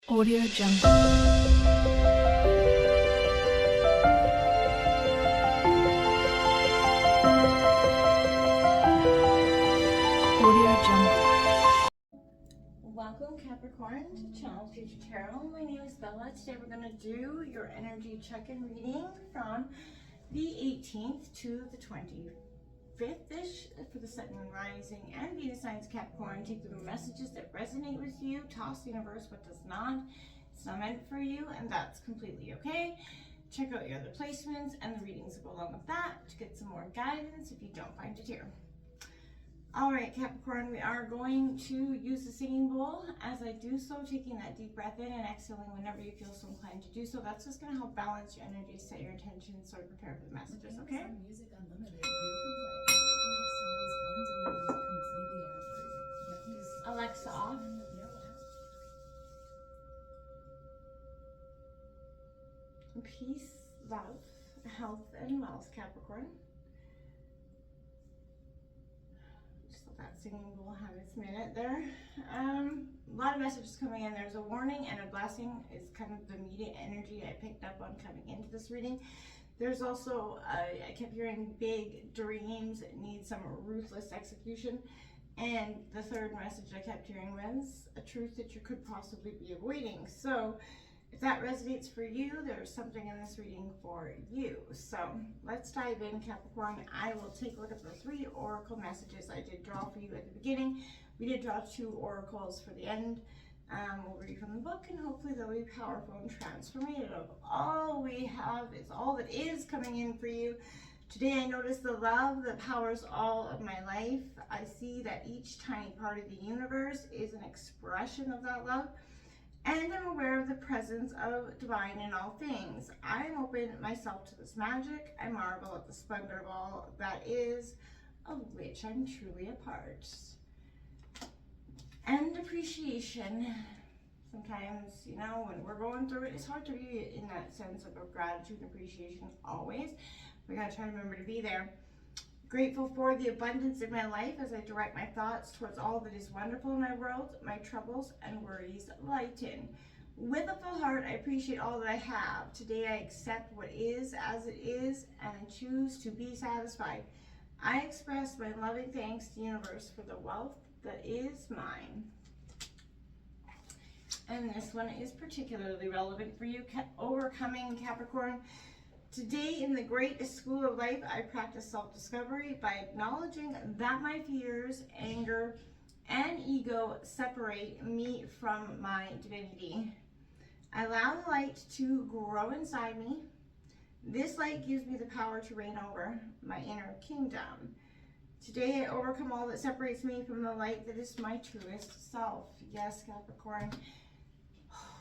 Audio Jungle. Audio Jungle. Welcome Capricorn to Channel Future Tarot. My name is Bella. Today we're going to do your energy check-in reading from the 18th to the 25th-ish for the Sun, Moon, Rising, and Venus signs Capricorn. Take the messages that resonate with you, toss the universe what does not. It's not meant for you, and that's completely okay. Check out your other placements and the readings that go along with that to get some more guidance if you don't find it here. All right, Capricorn, we are going to use the singing bowl. As I do so, taking that deep breath in and exhaling whenever you feel so inclined to do so. That's just going to help balance your energy, set your intention, so prepare for the messages, okay? Music Unlimited. You can play all your favorite songs on demand completely ad-free. Alexa off. Peace, love, health, and wealth, Capricorn. Just let that singing bowl have its minute there. A lot of messages coming in. There's a warning and a blessing is kind of the immediate energy I picked up on coming into this reading. There's also, I kept hearing big dreams need some ruthless execution. And the third message I kept hearing was a truth that you could possibly be avoiding. So if that resonates for you, there's something in this reading for you. So let's dive in, Capricorn. I will take a look at the 3 oracle messages I did draw for you at the beginning. We did draw 2 oracles for the end. We'll read from the book, and hopefully they'll be powerful and transformative. All we have is all that is coming in for you. Today I notice the love that powers all of my life. I see that each tiny part of the universe is an expression of that love. And I'm aware of the presence of divine in all things. I open myself to this magic. I marvel at the splendor of all that is, of which I'm truly a part. And appreciation. Sometimes, you know, when we're going through it, it's hard to be in that sense of gratitude and appreciation always. We gotta try to remember to be there. Grateful for the abundance in my life as I direct my thoughts towards all that is wonderful in my world. My troubles and worries lighten. With a full heart, I appreciate all that I have. Today I accept what is as it is, and I choose to be satisfied. I express my loving thanks to the universe for the wealth that is mine. And this one is particularly relevant for you, overcoming Capricorn. Today in the great school of life, I practice self-discovery by acknowledging that my fears, anger, and ego separate me from my divinity. I allow the light to grow inside me. This light gives me the power to reign over my inner kingdom. Today I overcome all that separates me from the light that is my truest self. Yes, Capricorn.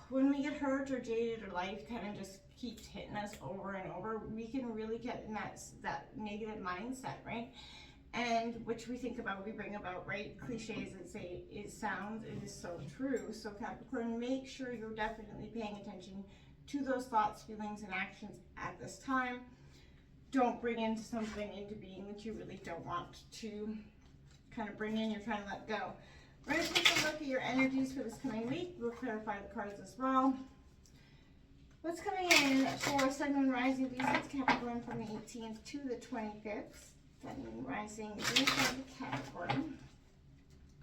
When we get hurt or jaded or life kind of just keeps hitting us over and over, we can really get in that negative mindset, right? And which we think about, we bring about, right? Cliches that say it sounds, it is so true. So Capricorn, make sure you're definitely paying attention to those thoughts, feelings, and actions at this time. Don't bring into something into being that you really don't want to kind of bring in, you're trying to let go. We're going to take a look at your energies for this coming week. We'll clarify the cards as well. What's coming in for Sun, Moon, Rising, Venus, Capricorn from the 18th to the 25th? Sun, Moon, Rising, Venus, Capricorn.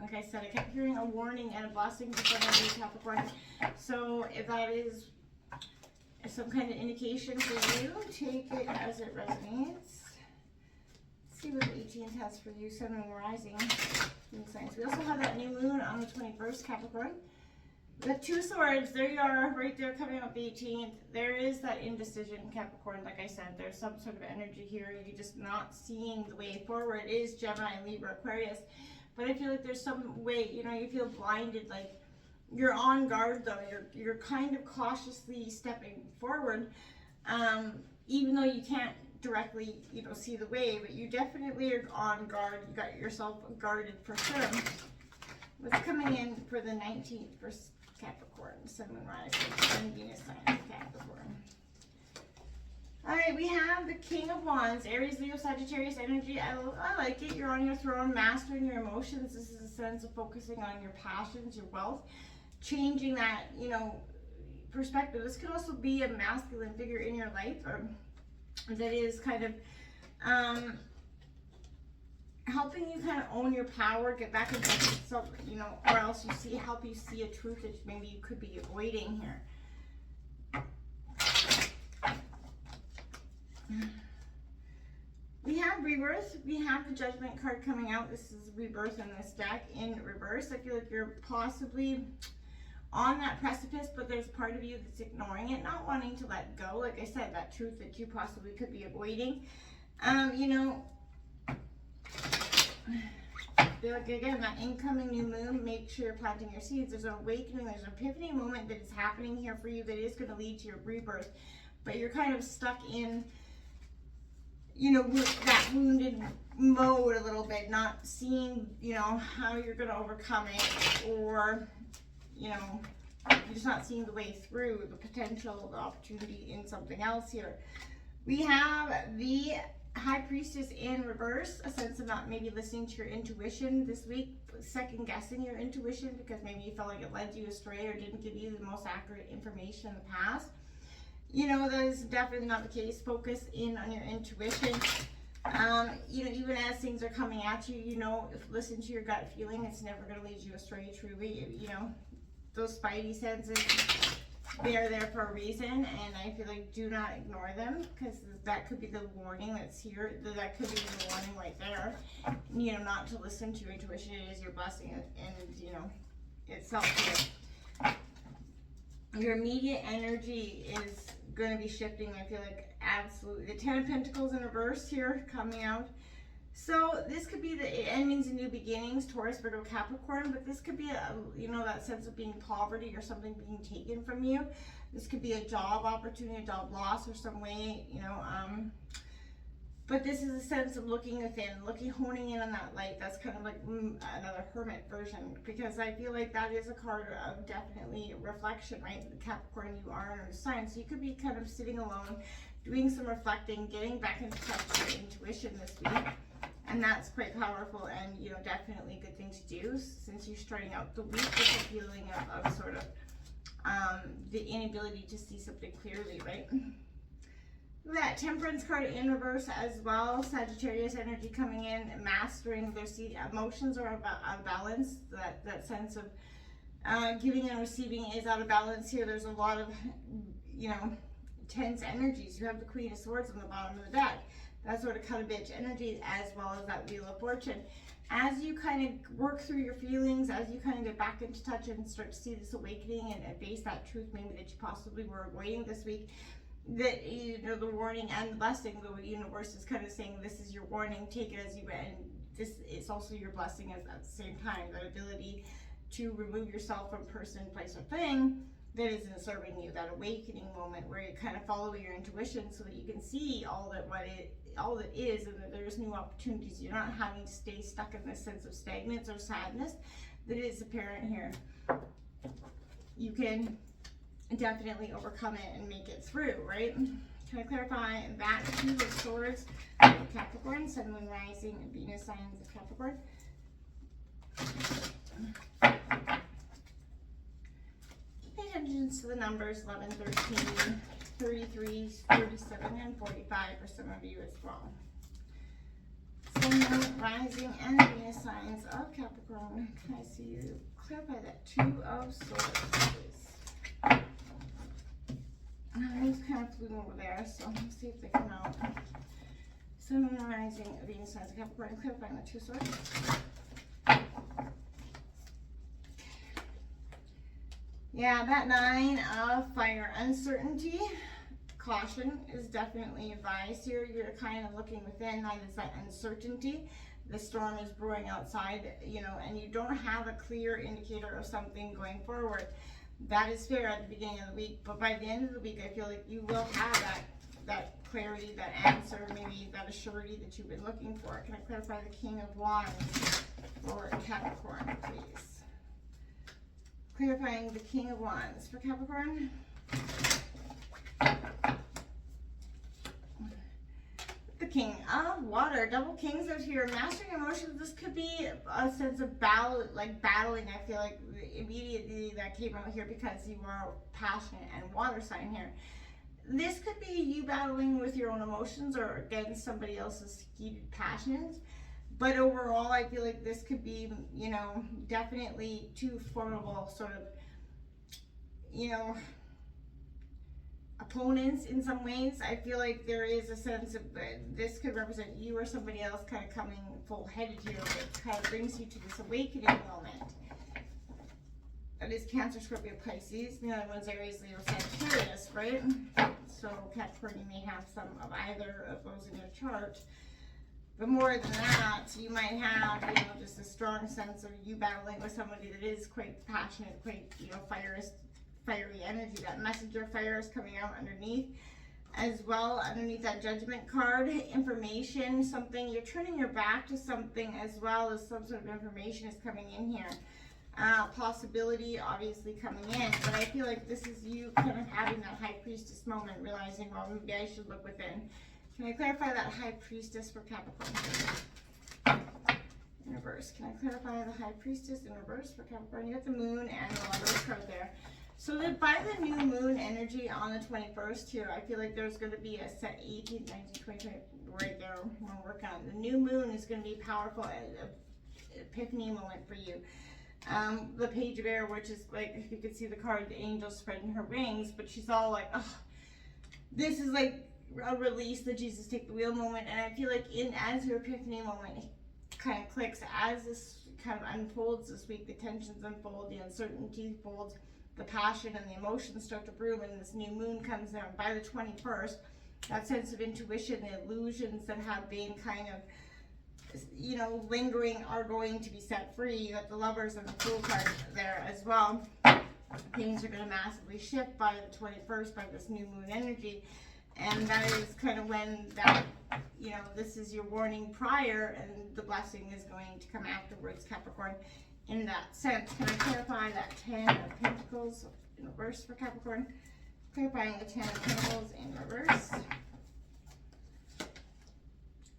Like I said, I kept hearing a warning and a blessing for Capricorn. So if that is some kind of indication for you, take it as it resonates. See what the 18th has for you, Sun, Moon, Rising. We also have that new moon on the 21st, Capricorn. The 2 swords, there you are, right there coming up the 18th. There is that indecision, Capricorn. Like I said, there's some sort of energy here. You're just not seeing the way forward. It is Gemini, Libra, Aquarius. But I feel like there's some way, you know, you feel blinded, like you're on guard though. You're kind of cautiously stepping forward, even though you can't directly, you know, see the way, but you definitely are on guard. You got yourself guarded for sure. What's coming in for the 19th for Capricorn, Sun, Moon, Rising, and Venus sign Capricorn? All right, we have the King of Wands, Aries, Leo, Sagittarius energy. I like it. You're on your throne, mastering your emotions. This is a sense of focusing on your passions, your wealth, changing that, you know, perspective. This could also be a masculine figure in your life, or that is kind of helping you kind of own your power, get back into yourself, you know, or else help you see a truth that maybe you could be avoiding here. We have rebirth. We have the Judgment card coming out. This is rebirth in this deck in reverse. I feel like you're possibly on that precipice, but there's part of you that's ignoring it, not wanting to let go. Like I said, that truth that you possibly could be avoiding. You know, I feel like, again, that incoming new moon, make sure you're planting your seeds. There's an awakening, there's an epiphany moment that is happening here for you that is going to lead to your rebirth. But you're kind of stuck in, you know, that wounded mode a little bit, not seeing, you know, how you're going to overcome it, or, you know, you're just not seeing the way through the potential, the opportunity in something else here. We have the High Priestess in reverse, a sense of not maybe listening to your intuition this week, second guessing your intuition because maybe you felt like it led you astray or didn't give you the most accurate information in the past. You know, that is definitely not the case. Focus in on your intuition. You know, even as things are coming at you, you know, listen to your gut feeling. It's never going to lead you astray, truly. You know, those spidey senses, they are there for a reason, and I feel like do not ignore them, because that could be the warning that's here. That could be the warning right there. You know, not to listen to your intuition. It is your blessing, and you know, itself here. Your immediate energy is going to be shifting. I feel like absolutely. The Ten of Pentacles in reverse here coming out. So this could be the endings and new beginnings, Taurus, Virgo, Capricorn, but this could be you know, that sense of being poverty or something being taken from you. This could be a job opportunity, a job loss, or some way, you know, but this is a sense of looking within, honing in on that light. That's kind of like another hermit version, because I feel like that is a card of definitely reflection, right? The Capricorn, you are in a sign, so you could be kind of sitting alone, doing some reflecting, getting back into touch with your intuition this week. And that's quite powerful, and you know, definitely a good thing to do since you're starting out the week with a feeling of sort of the inability to see something clearly, right? That Temperance card in reverse as well. Sagittarius energy coming in, mastering their emotions are out of balance. That sense of giving and receiving is out of balance here. There's a lot of, you know, tense energies. You have the Queen of Swords on the bottom of the deck. That sort of cut a bitch energy, as well as that Wheel of Fortune. As you kind of work through your feelings, as you kind of get back into touch and start to see this awakening and face that truth maybe that you possibly were avoiding this week, that, you know, the warning and the blessing, the universe is kind of saying this is your warning, take it as you and this is also your blessing at the same time. That ability to remove yourself from person, place, or thing that isn't serving you, that awakening moment where you kind of follow your intuition so that you can see all that is, and that there's new opportunities. You're not having to stay stuck in this sense of stagnance or sadness that is apparent here. You can definitely overcome it and make it through, right? Can I clarify that Two of Swords, Capricorn, Sun, Moon, Rising, and Venus signs of Capricorn? Pay attention to the numbers 11, 13, 33, 37, and 45 for some of you as well. Sun, Moon, Rising, and Venus signs of Capricorn. Can I see you clarify that Two of Swords, please? These kind of flew over there, so let's see if they come out. Sun, Moon, Rising, Venus signs of Capricorn, clarifying the Two of Swords. Yeah, that Nine of Fire, uncertainty, caution is definitely advised here. You're kind of looking within. That is that uncertainty. The storm is brewing outside, you know, and you don't have a clear indicator of something going forward. That is fair at the beginning of the week, but by the end of the week, I feel like you will have that clarity, that answer, maybe that assurity that you've been looking for. Can I clarify the King of Wands for Capricorn, please? Clarifying the King of Wands for Capricorn. The King of Water, double kings out here. Mastering emotions. This could be a sense of battling. I feel like immediately that came out here because you are passionate and water sign here. This could be you battling with your own emotions or against somebody else's heated passions. But overall, I feel like this could be, you know, definitely two formidable sort of, you know, opponents in some ways. I feel like there is a sense of this could represent you or somebody else kind of coming full-headed here. It kind of brings you to this awakening moment. That is Cancer, Scorpio, Pisces. The other one's Aries, Leo, Sagittarius, right? So Capricorn, you may have some of either of those in your chart. But more than that, you might have, you know, just a strong sense of you battling with somebody that is quite passionate, quite, you know, fiery energy. That messenger fire is coming out underneath. As well, underneath that Judgment card, information, something, you're turning your back to something as well as some sort of information is coming in here. Possibility obviously coming in, but I feel like this is you kind of having that High Priestess moment, realizing, well, maybe I should look within. Can I clarify that High Priestess for Capricorn? In reverse. Can I clarify the High Priestess in reverse for Capricorn? You got the Moon and the Lovers card there. So that by the new moon energy on the 21st here, I feel like there's going to be a set 18, 19, 20, 20 right there we're working on. The new moon is going to be powerful, an epiphany moment for you. The Page of Air, which is like, if you could see the card, the angel spreading her wings, but she's all like, oh, this is like a release, the Jesus take the wheel moment. And I feel like as your epiphany moment kind of clicks, as this kind of unfolds this week, the tensions unfold, the uncertainty folds, the passion and the emotions start to brew, and this new moon comes down by the 21st. That sense of intuition, the illusions that have been kind of, you know, lingering are going to be set free. You got the Lovers and the Fool card there as well. Things are going to massively shift by the 21st by this new moon energy. And that is kind of when that, you know, this is your warning prior, and the blessing is going to come afterwards, Capricorn, in that sense. Can I clarify that 10 of Pentacles in reverse for Capricorn? Clarifying the 10 of Pentacles in reverse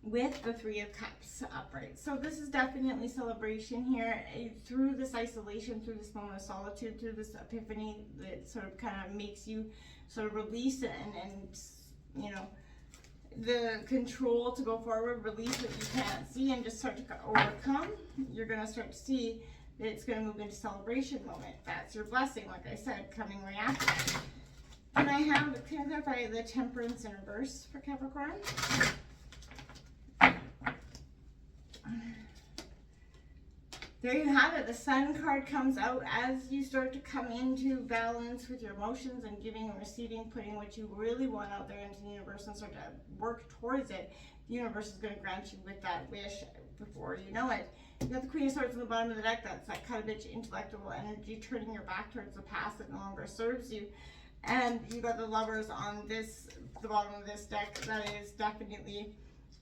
with the 3 of Cups upright. So this is definitely celebration here. Through this isolation, through this moment of solitude, through this epiphany that sort of kind of makes you sort of release it and you know, the control to go forward, release what you can't see and just start to overcome. You're going to start to see that it's going to move into celebration moment. That's your blessing, like I said, coming right after. Can I clarify the Temperance in reverse for Capricorn? There you have it. The Sun card comes out as you start to come into balance with your emotions and giving and receiving, putting what you really want out there into the universe and start to work towards it. The universe is going to grant you with that wish before you know it. You got the Queen of Swords on the bottom of the deck. That's that kind of bitch intellectual energy, turning your back towards the past that no longer serves you. And you got the Lovers on this, the bottom of this deck. That is definitely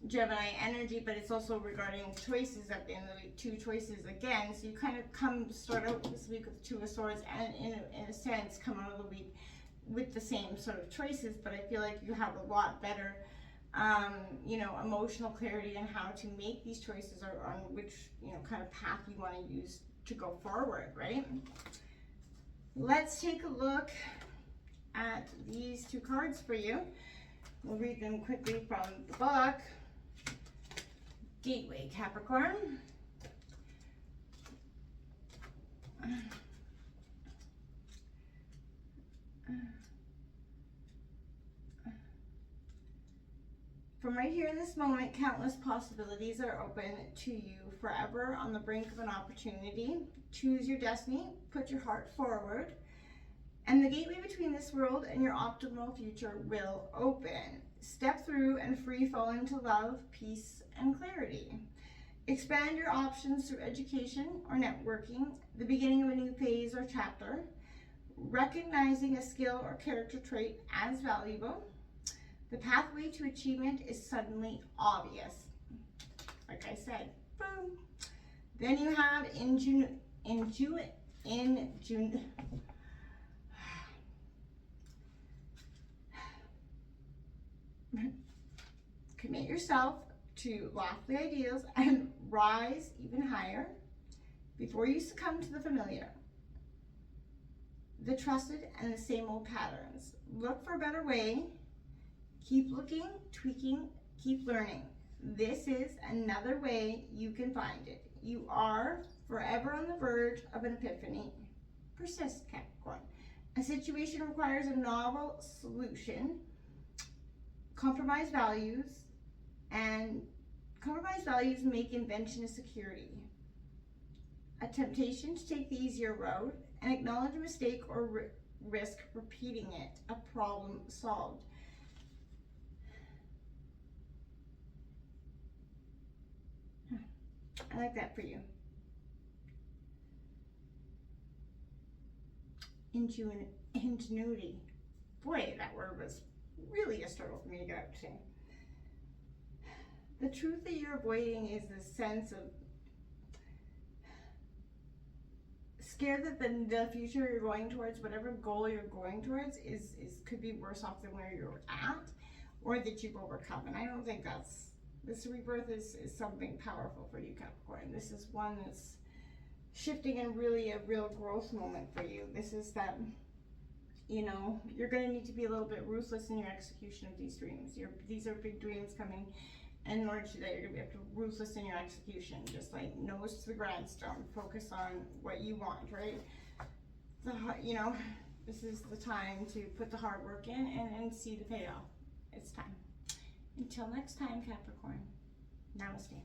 Gemini energy, but it's also regarding choices at the end of the week. 2 choices again. So you kind of start out this week with the 2 of Swords, and in a sense come out of the week with the same sort of choices, but I feel like you have a lot better you know, emotional clarity on how to make these choices, or on which, you know, kind of path you want to use to go forward, right? Let's take a look at these 2 cards for you. We'll read them quickly from the book. Gateway, Capricorn. From right here in this moment, countless possibilities are open to you. Forever on the brink of an opportunity. Choose your destiny, put your heart forward, and the gateway between this world and your optimal future will open. Step through and free fall into love, peace, and clarity. Expand your options through education or networking, the beginning of a new phase or chapter, recognizing a skill or character trait as valuable. The pathway to achievement is suddenly obvious. Like I said, boom. Then you have in June, yourself to lofty ideals and rise even higher before you succumb to the familiar, the trusted, and the same old patterns. Look for a better way. Keep looking, tweaking, keep learning. This is another way you can find it. You are forever on the verge of an epiphany. Persist, Capricorn. A situation requires a novel solution. Compromise values make invention a security. A temptation to take the easier road and acknowledge a mistake or risk repeating it. A problem solved. I like that for you. Ingenuity. Boy, that word was really a struggle for me to get out today. The truth that you're avoiding is the sense of scared that the future you're going towards, whatever goal you're going towards, is could be worse off than where you're at, or that you've overcome. And I don't think this rebirth is something powerful for you, Capricorn. This is one that's shifting and really a real growth moment for you. This is that, you know, you're going to need to be a little bit ruthless in your execution of these dreams. These are big dreams coming, and in order to do that, you're going to be ruthless in your execution. Just like nose to the grindstone. Focus on what you want, right? You know, this is the time to put the hard work in and see the payoff. It's time. Until next time, Capricorn. Namaste.